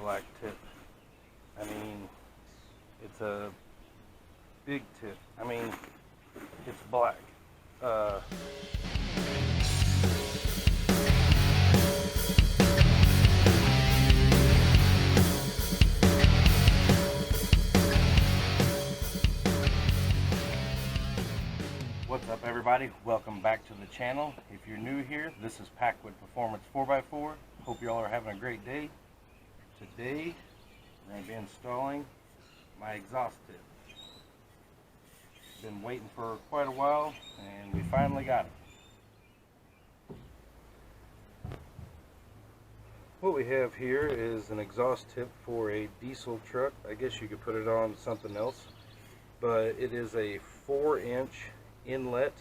black tip. I mean, it's a big tip. I mean, it's black. What's up, everybody? Welcome back to the channel. If you're new here, this is Packwood Performance 4x4. Hope you all are having a great day. Today, we're going to be installing my exhaust tip. Been waiting for quite a while, and we finally got it. What we have here is an exhaust tip for a diesel truck. I guess you could put it on something else, but it is a 4-inch inlet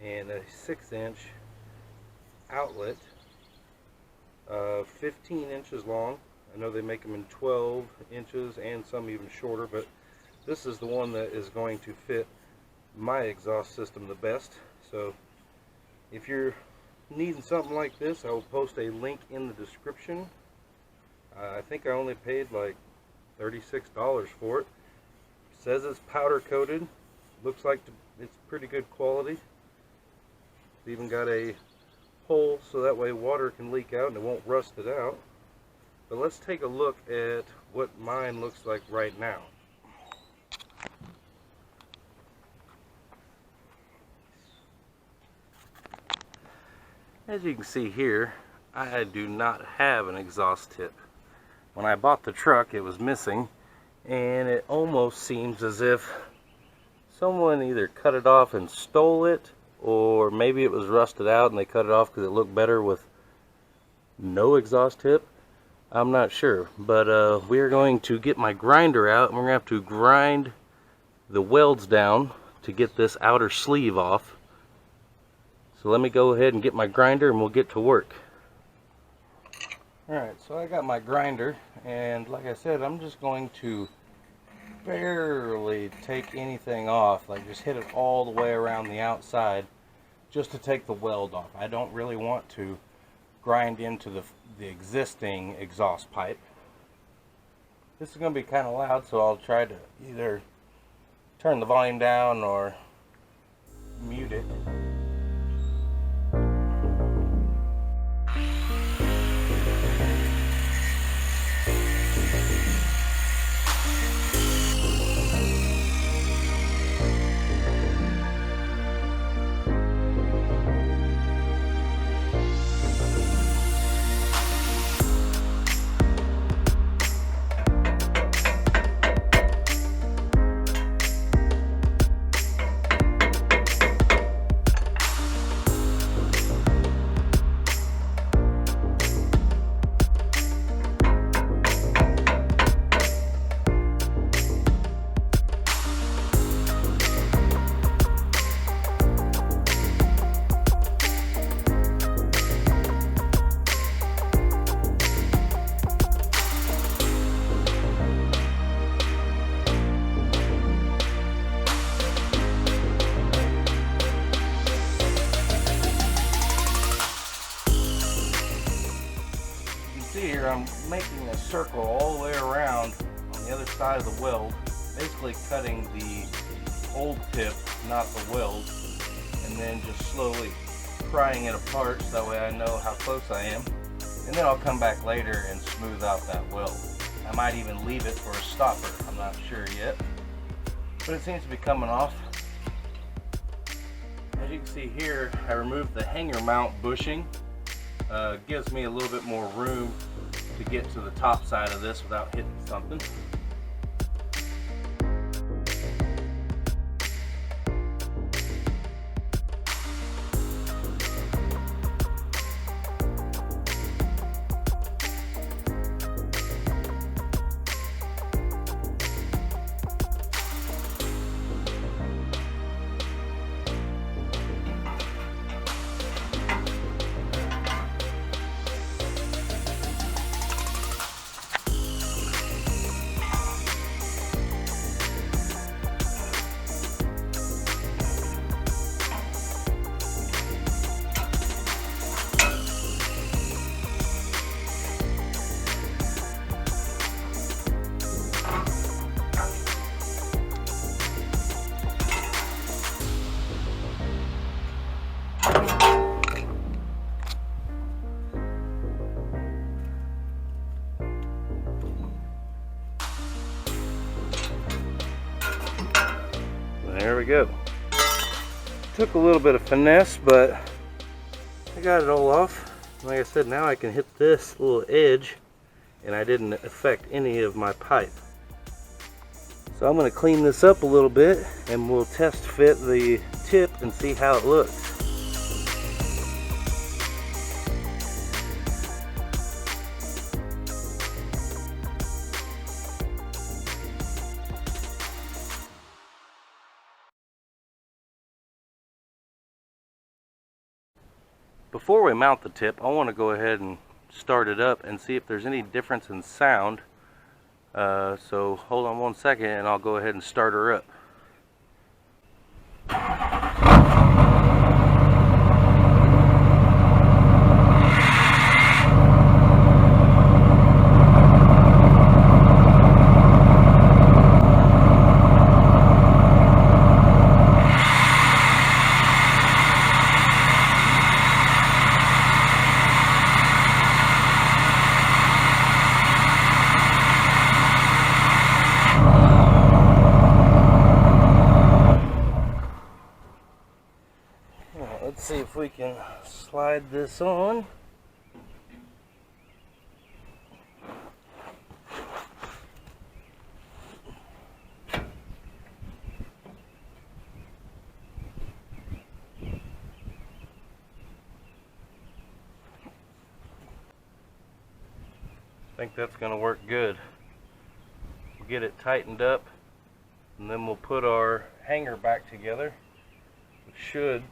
and a 6-inch outlet, 15 inches long. I know they make them in 12 inches and some even shorter, but this is the one that is going to fit my exhaust system the best. So if you're needing something like this, I will post a link in the description. I think I only paid like $36 for it. It says it's powder coated. Looks like it's pretty good quality. It's even got a hole so that way water can leak out and it won't rust it out. But let's take a look at what mine looks like right now. As you can see here, I do not have an exhaust tip. When I bought the truck, it was missing, and it almost seems as if someone either cut it off and stole it, or maybe it was rusted out and they cut it off because it looked better with no exhaust tip. I'm not sure, but we're going to get my grinder out and we're going to have to grind the welds down to get this outer sleeve off. So let me go ahead and get my grinder and we'll get to work. Alright, so I got my grinder, and like I said, I'm just going to barely take anything off, like just hit it all the way around the outside just to take the weld off. I don't really want to grind into the existing exhaust pipe. This is going to be kind of loud, so I'll try to either turn the volume down or mute it. Here I'm making a circle all the way around on the other side of the weld, basically cutting the old tip, not the weld, and then just slowly prying it apart so that way I know how close I am, and then I'll come back later and smooth out that weld. I might even leave it for a stopper, I'm not sure yet, but it seems to be coming off. As you can see here, I removed the hanger mount bushing. Gives me a little bit more room to get to the top side of this without hitting something. There we go. Took a little bit of finesse, but I got it all off. Like I said, now I can hit this little edge and I didn't affect any of my pipe. So I'm going to clean this up a little bit and we'll test fit the tip and see how it looks. Before we mount the tip, I want to go ahead and start it up and see if there's any difference in sound. So hold on one second and I'll go ahead and start her up. Let's see if we can slide this on. I think that's going to work good. We'll get it tightened up and then we'll put our hanger back together, which should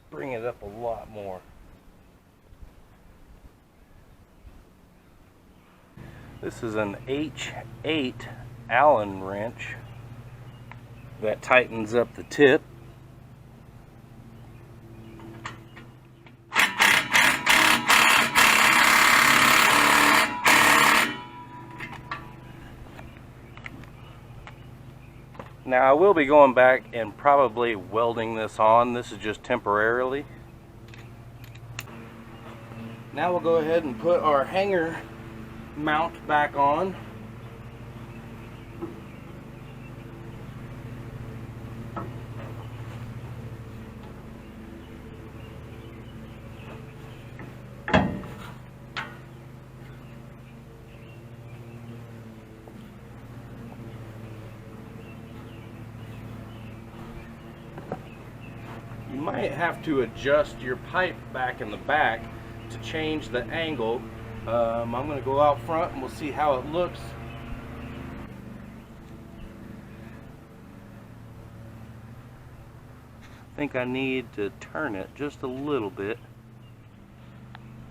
bring it up a lot more. This is an H8 Allen wrench that tightens up the tip. Now I will be going back and probably welding this on. This is just temporarily. Now we'll go ahead and put our hanger mount back on. You might have to adjust your pipe back in the back to change the angle. I'm going to go out front and we'll see how it looks. I think I need to turn it just a little bit.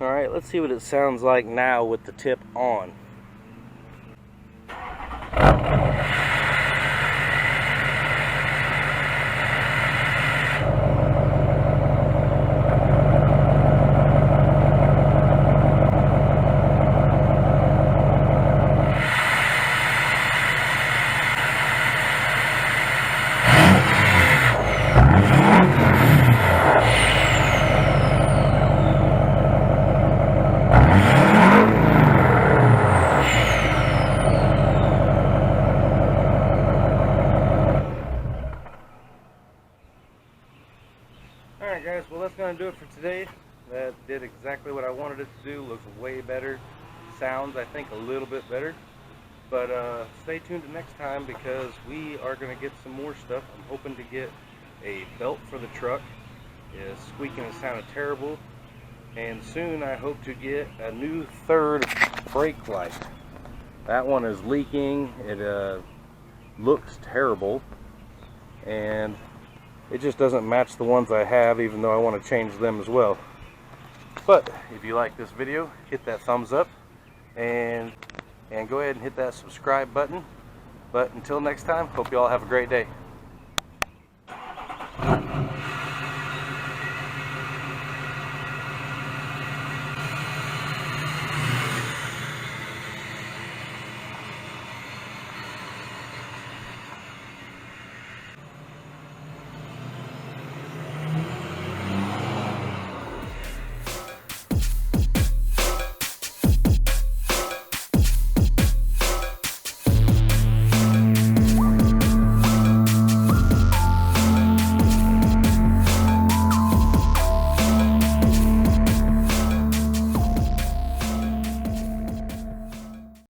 Alright, let's see what it sounds like now with the tip on. Alright guys, well that's going to do it for today. That did exactly what I wanted it to do. Looks way better. Sounds, I think, a little bit better. But stay tuned to next time because we are going to get some more stuff. I'm hoping to get a belt for the truck. It's squeaking and sounded terrible. And soon I hope to get a new third brake light. That one is leaking. It looks terrible. And it just doesn't match the ones I have, even though I want to change them as well. But if you like this video, hit that thumbs up and go ahead and hit that subscribe button. But until next time, hope you all have a great day.